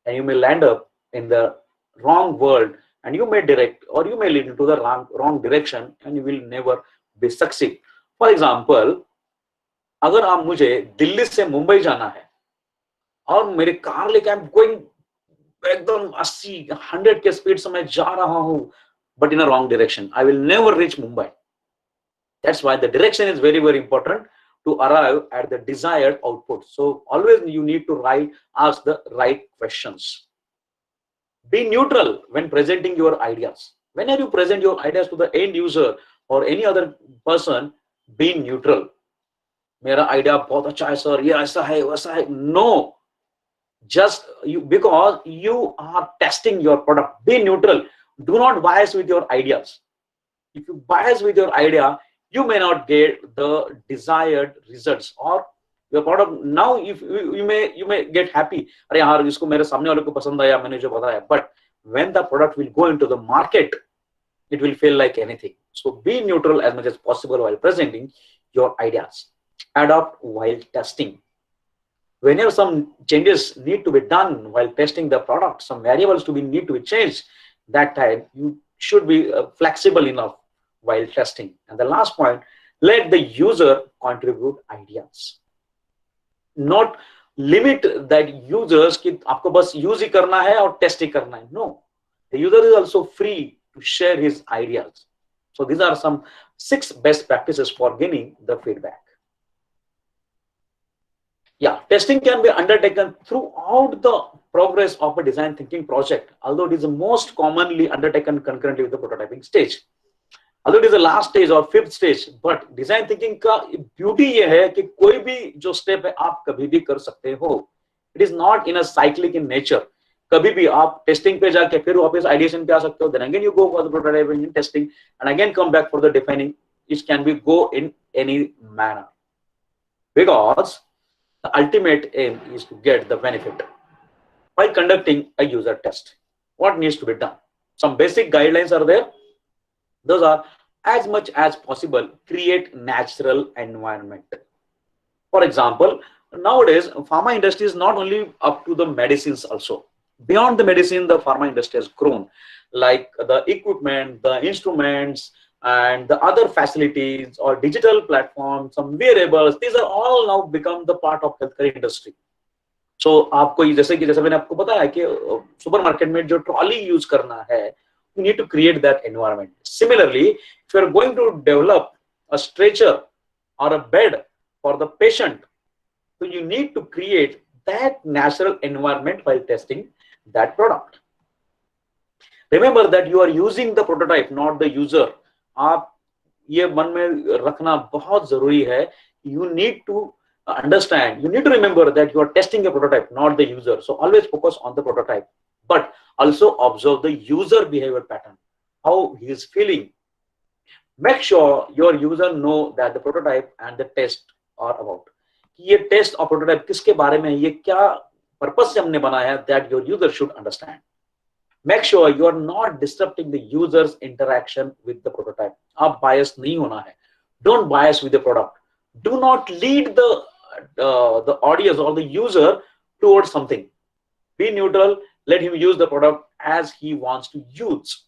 and you may land up in the wrong world, and you may direct or you may lead into the wrong direction, and you will never be succeed. For example, अगर आप मुझे दिल्ली से मुंबई जाना है और मेरी car लेके I am going एकदम 80 100 के स्पीड से मैं जा रहा हूं, but in a wrong direction, I will never reach Mumbai. That's why the direction is very, very important to arrive at the desired output. So always you need to ask the right questions. Be neutral when presenting your ideas. Whenever you present your ideas to the end user or any other person, be neutral. मेरा idea बहुत अच्छा है sir, ये ऐसा है वैसा है. No, just you, because you are testing your product. Be neutral. Do not bias with your ideas. If you bias with your idea, you may not get the desired results or your product. Now if you may get happy, अरे यार इसको मेरे सामने वाले को पसंद आया मैंने जो बताया, but when the product will go into the market, it will feel like anything. So be neutral as much as possible while presenting your ideas. Adopt while testing. Whenever some changes need to be done while testing the product, some variables need to be changed, that time you should be flexible enough while testing. And the last point, let the user contribute ideas. Not limit that users कि आपको बस use ही करना है और test ही करना है. No, the user is also free to share his ideas. So these are some 6 best practices for gaining the feedback. Yeah, testing can be undertaken throughout the progress of a design thinking project, although it is most commonly undertaken concurrently with the prototyping stage. Although it is the last stage or 5th stage, but design thinking का beauty ये है कि कोई भी जो step है आप कभी भी कर सकते हो. It is not in a cyclic in nature. कभी भी आप testing पे जाके फिर वापस ideation पे आ सकते हो. Then again you go for the prototyping and testing, and again come back for the defining. It can be go in any manner, because the ultimate aim is to get the benefit while conducting a user test. What needs to be done? Some basic guidelines are there. Those are, as much as possible, create natural environment. For example, nowadays pharma industry is not only up to the medicines also. Beyond the medicine, the pharma industry has grown, like the equipment, the instruments, and the other facilities or digital platforms, some wearables. These are all now become the part of healthcare industry. So आपको जैसे मैंने आपको बताया कि supermarket में जो trolley use करना है, you need to create that environment. Similarly, if you are going to develop a stretcher or a bed for the patient, so you need to create that natural environment while testing that product. Remember that you are using the prototype, not the user. आप ये मन में रखना बहुत जरूरी है. You need to understand, you need to remember that you are testing a prototype, not the user. So always focus on the prototype, but also observe the user behavior pattern, how he is feeling. Make sure your user know that the prototype and the test are about. ये test और prototype किसके बारे में है, ये क्या purpose से हमने बनाया है, that your user should understand. Make sure you are not disrupting the user's interaction with the prototype. आप bias नहीं होना है. Don't bias with the product. Do not lead the audience or the user towards something. Be neutral. Let him use the product as he wants to use.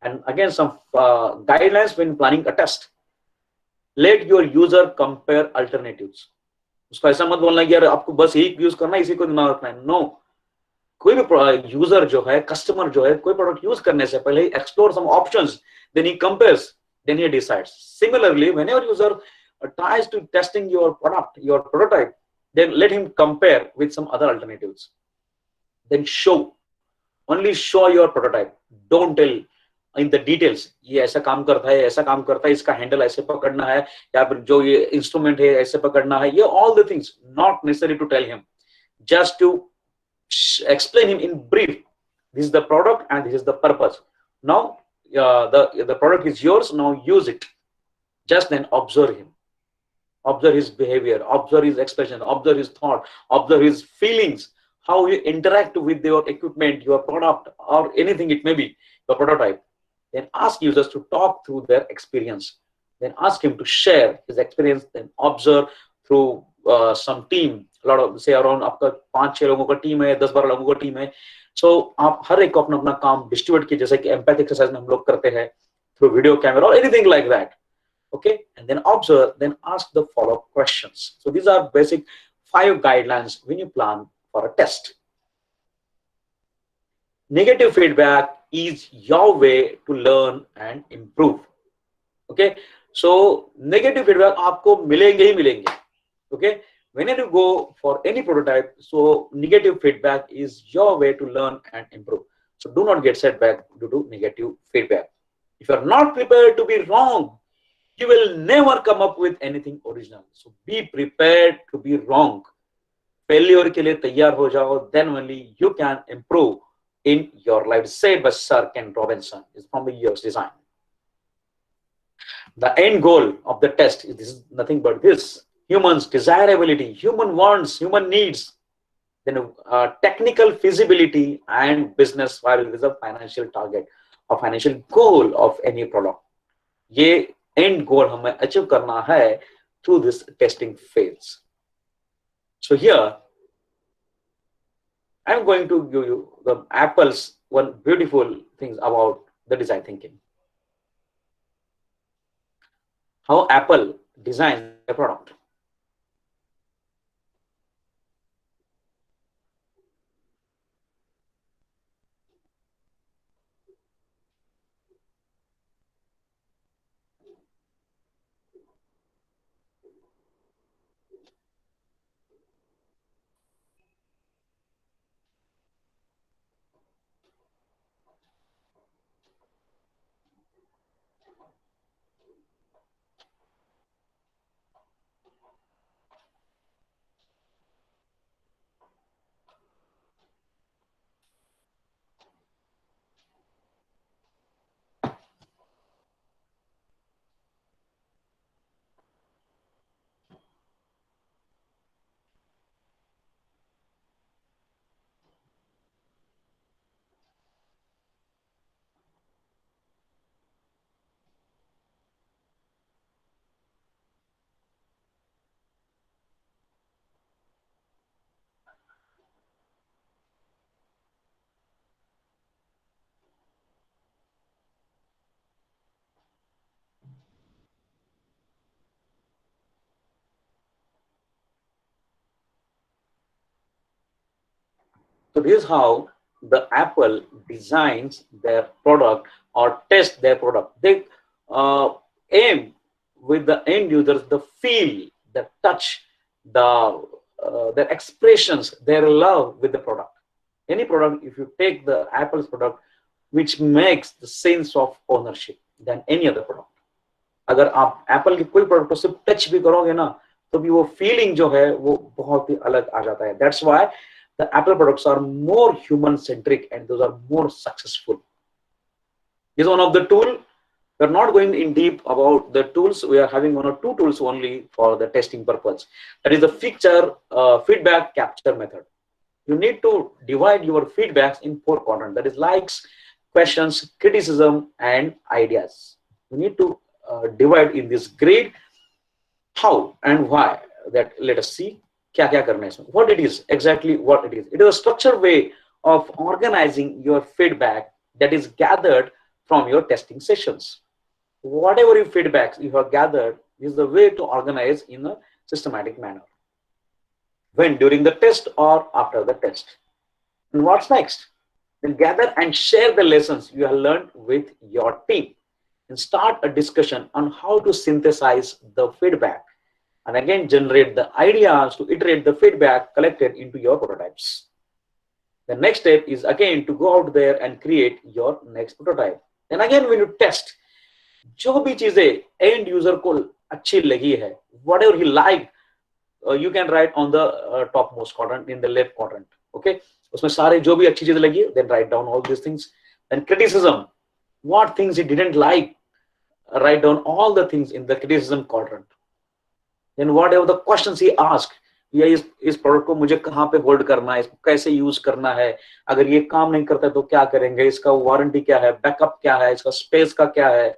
And again, some guidelines when planning a test. Let your user compare alternatives. उसको ऐसा मत बोलना कि यार आपको बस एक use करना है, इसी को दिमाग रखना है. No. कोई भी यूजर जो है, कस्टमर जो है, कोई प्रोडक्ट यूज करने से पहले explore some options, then he compares, then he decides. Similarly, whenever user tries to testing your product, your prototype, then let him compare with some other alternatives. Then only show your prototype. Don't tell in the details. ये ऐसा काम करता है, ऐसा काम करता है, इसका हैंडल ऐसे पकड़ना है, या फिर जो ये इंस्ट्रूमेंट है ऐसे पकड़ना है. ये all the things not necessary to tell him, just to explain him in brief. This is the product and this is the purpose. Now the product is yours. Now use it. Just then observe him. Observe his behavior, observe his expression, observe his thought, observe his feelings, how you interact with your equipment, your product, or anything it may be, your prototype. Then ask users to talk through their experience. Then ask him to share his experience. Then observe through some team. A lot of, say around आपका 5-6 लोगों का team है, 10-12 लोगों का team है. So आप हर एक को अपना अपना काम डिस्ट्रीब्यूट कीजिए, जैसे कि एम्पैथी एक्सरसाइज में हम लोग करते हैं, through video camera or anything like that. Okay, and then observe, then ask the follow-up questions. So these are basic 5 guidelines when you plan for a test. Negative feedback is your way to learn and improve. Okay, so negative feedback आपको मिलेंगे ही मिलेंगे. Okay, whenever you go for any prototype, so negative feedback is your way to learn and improve. So do not get setback due to negative feedback. If you are not prepared to be wrong, you will never come up with anything original. So be prepared to be wrong. Failure के लिए तैयार हो जाओ, then only you can improve in your life. Said by Sir Ken Robinson, is from the years design. The end goal of the test is this, nothing but this: humans' desirability, human wants, human needs, then technical feasibility and business viability is a financial target or financial goal of any product. ये end goal हमें achieve करना है through this testing phase. So here I'm going to give you the Apple's one beautiful things about the design thinking. How Apple designs a product. So this is how the Apple designs their product or test their product. They aim with the end users, the feel, the touch, their expressions, their love with the product. Any product, if you take the Apple's product, which makes the sense of ownership than any other product. अगर आप Apple की कोई product को सिर्फ touch भी करोगे ना, तो भी वो फीलिंग जो है वो बहुत ही अलग आ जाता है. That's why the Apple products are more human centric and those are more successful. This is one of the tool. We are not going in deep about the tools. We are having 1 or 2 tools only for the testing purpose. That is the feedback capture method. You need to divide your feedbacks in 4 quadrants. That is likes, questions, criticism, and ideas. You need to divide in this grid. How and why? That let us see. क्या करना है इसमें? What it is, exactly what it is. It is a structured way of organizing your feedback that is gathered from your testing sessions. Whatever your feedbacks you have gathered is the way to organize in a systematic manner. When during the test or after the test. And what's next? Then gather and share the lessons you have learned with your team and start a discussion on how to synthesize the feedback. And again, generate the ideas to iterate the feedback collected into your prototypes. The next step is again to go out there and create your next prototype. And again, when you test, जो भी चीजें end user को अच्छी लगी है, whatever he liked, you can write on the topmost quadrant, in the left quadrant. Okay, उसमें सारे जो भी अच्छी चीजें लगी, then write down all these things. Then criticism, what things he didn't like, write down all the things in the criticism quadrant. Then whatever the questions he asked, या इस product को मुझे कहाँ पे होल्ड करना है, इसको कैसे यूज करना है, अगर ये काम नहीं करता तो क्या करेंगे, इसका वारंटी क्या है, बैकअप क्या है, इसका स्पेस का क्या है.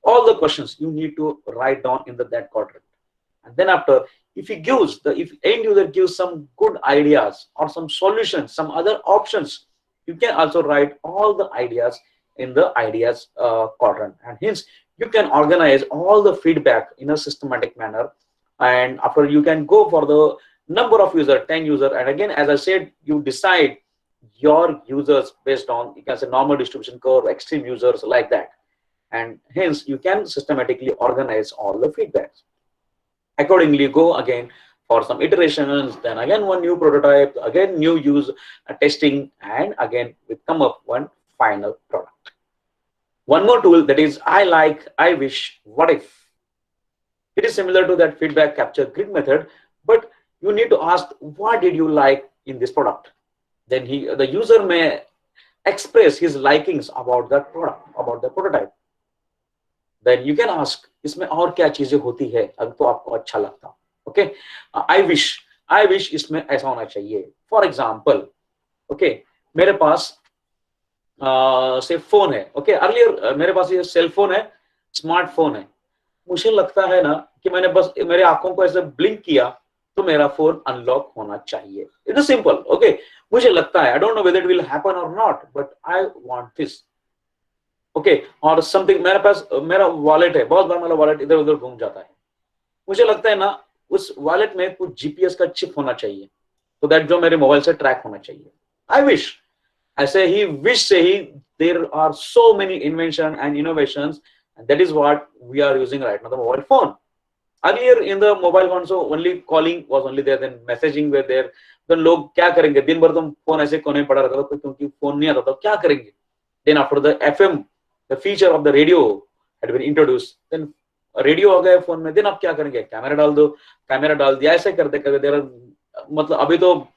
All the questions you need to write down in that quadrant. And then after, if end user gives some good ideas or some solutions, some other options, you can also write all the ideas in the ideas quadrant. And hence you can organize all the feedback in a systematic manner, and after you can go for the number of user, 10 user, and again, as I said, you decide your users based on, you can say, normal distribution curve, extreme users, like that, and hence you can systematically organize all the feedbacks. Accordingly, go again for some iterations, then again one new prototype, again new use testing, and again we come up one final product. One more tool, that is I like, I wish, what if. It is similar to that feedback capture grid method, but you need to ask, what did you like in this product? Then the user may express his likings about that product, about the prototype. Then you can ask, इसमें और क्या चीजें होती है अगर तो आपको अच्छा लगता. Okay, I wish इसमें ऐसा होना चाहिए. For example, okay, मेरे पास से फोन है. Okay, अर्लियर मेरे पास ये सेल फोन है, स्मार्टफोन है. मुझे लगता है ना कि मैंने बस मेरे आंखों को ऐसे ब्लिंक किया तो मेरा फोन अनलॉक होना चाहिए. It is simple. ओके, मुझे लगता है, I don't know whether it will happen और not, but I want this. Okay, और समथिंग, मेरे पास मेरा वॉलेट है, बहुत बार मेरा वॉलेट इधर उधर घूम जाता है. मुझे लगता है ना उस वॉलेट में कुछ जीपीएस का चिप होना चाहिए, तो दैट जो मेरे मोबाइल से ट्रैक होना चाहिए. I wish. ऐसे ही विश से ही there are so many invention and innovations, and that is what we are using right now, the mobile phone. Earlier in the mobile phone, so only calling was only there, then messaging were there. Then लोग क्या करेंगे, दिन भर तुम phone ऐसे कोने में पड़ा रहता था क्योंकि फोन नहीं आता था, क्या करेंगे. Then after the FM, the feature of the radio had been introduced, then radio आ गया फोन में. दिन आप क्या करेंगे, कैमरा डाल दो, कैमरा डाल दिया, ऐसे करते करते देर, मतलब अभी तो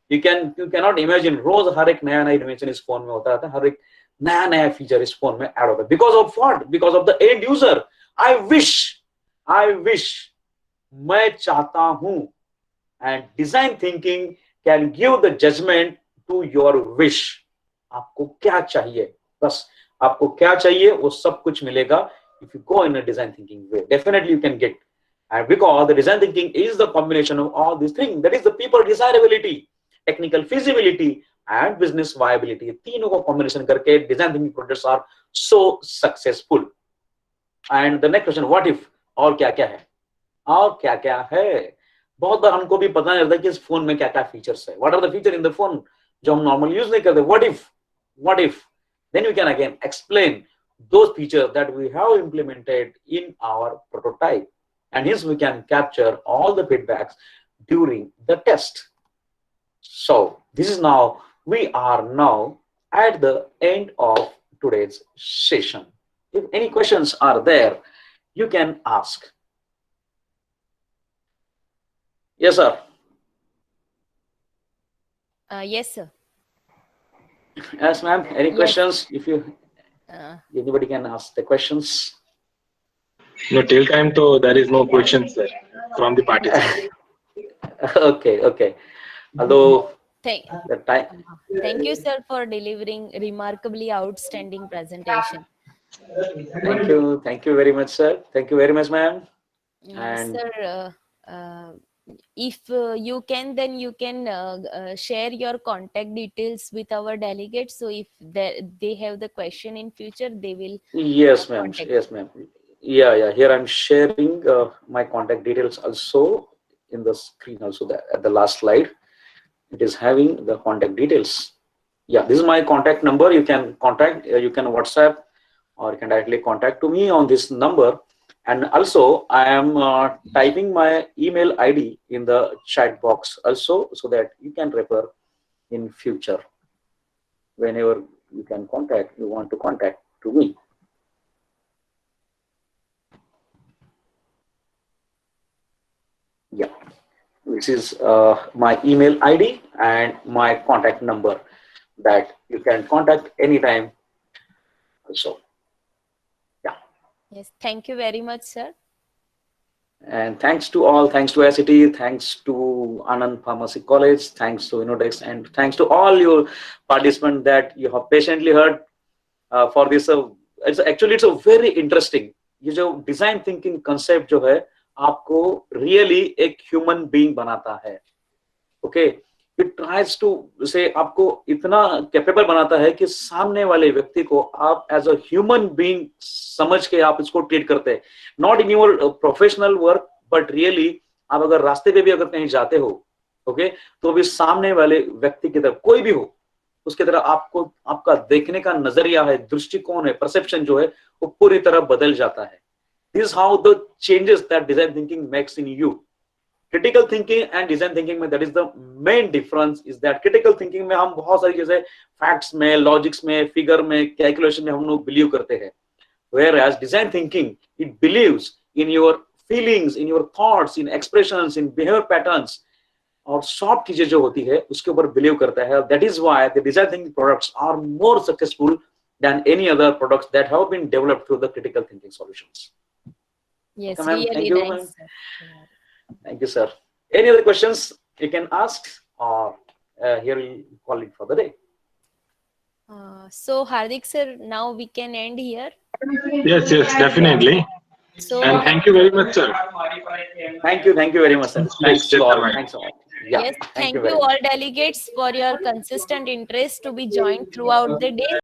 you cannot imagine, रोज हर एक नया नया इन्वेंशन इस फोन में होता रहता है, हर एक नया नया फीचर इस फोन में ऐड होता है. Because of what? Because of the end user. I wish, मैं चाहता हूं, and design thinking can give the judgement to your wish. आपको क्या चाहिए, बस आपको क्या चाहिए वो सब कुछ मिलेगा if you go in a design thinking way. Definitely you can get, and because the design thinking is the combination of all these things, that is the people desirability, technical feasibility and business viability. तीनों को combination करके design thinking projects are so successful. And the next question, what if? और क्या क्या है, और क्या क्या है. बहुत बार हमको भी पता नहीं रहता कि इस फोन में क्या क्या फीचर्स है. What are the features in the phone जो हम नॉर्मल यूज नहीं करते. What if? Then we can again explain those features that we have implemented in our prototype, and hence we can capture all the feedbacks during the test. So this is now, we are now at the end of today's session. If any questions are there, you can ask. Yes, sir. Yes, sir. Yes, ma'am. Any Yes. questions? If you Uh, anybody can ask the questions. No, till time though there is no questions there from the participants. Okay. Although thank, the time. thank you, sir, for delivering remarkably outstanding presentation. Thank you very much, sir. Thank you very much, ma'am. And Sir, if you can, then you can share your contact details with our delegates. So if they have the question in future, they will. yes, ma'am. contact. Yes, ma'am. Yeah. Here I'm sharing my contact details also in the screen. Also, that at the last slide, it is having the contact details. Yeah, this is my contact number. You can contact. You can WhatsApp, or you can directly contact to me on this number. And also, I am typing my email ID in the chat box also, so that you can refer in future whenever you want to contact to me. Yeah, this is my email ID and my contact number that you can contact anytime also. Yes, thank you very much, sir. And thanks to all, thanks to SCT, thanks to Anand Pharmacy College, thanks to Innodex, and thanks to all your participants that you have patiently heard for this. It's a very interesting, ये जो design thinking concept जो है आपको really एक human being बनाता है. Okay, it tries to से आपको इतना कैपेबल बनाता है कि सामने वाले व्यक्ति को आप एज अ ह्यूमन बीइंग समझ के आप इसको ट्रीट करते हैं, not in your professional work but really आप अगर रास्ते पे भी अगर कहीं जाते हो, ओके, तो भी सामने वाले व्यक्ति की तरफ कोई भी हो उसकी तरह आपको आपका देखने का नजरिया है, दृष्टिकोण है, परसेप्शन जो है वो पूरी तरह बदल जाता है. This is how the changes that design thinking makes in you. Critical thinking and design thinking में that is the main difference is that critical thinking में हम बहुत सारी चीजें फैक्ट्स में, लॉजिक्स में, फिगर में, कैलकुलेशन में हम लोग बिलीव करते हैं. Whereas design thinking, it believes in your feelings, in your thoughts, in expressions, in behavior patterns, और सॉफ्ट चीजें जो होती है उसके ऊपर बिलीव करता है. That is why the design thinking products are more successful than any other products that have been developed through the critical thinking solutions. Yes, Okay, ma'am. really Thank you, nice, ma'am. sir. Thank you, sir. Any other questions you can ask, or here we call it for the day. So Hardik sir, now we can end here. Yes, yes, definitely. So And thank you very much, sir. Thank you very much, sir. Thanks to all. Thanks a lot. Yeah. yes, Thank thank you you very much. all delegates for your consistent interest to be joined throughout the day.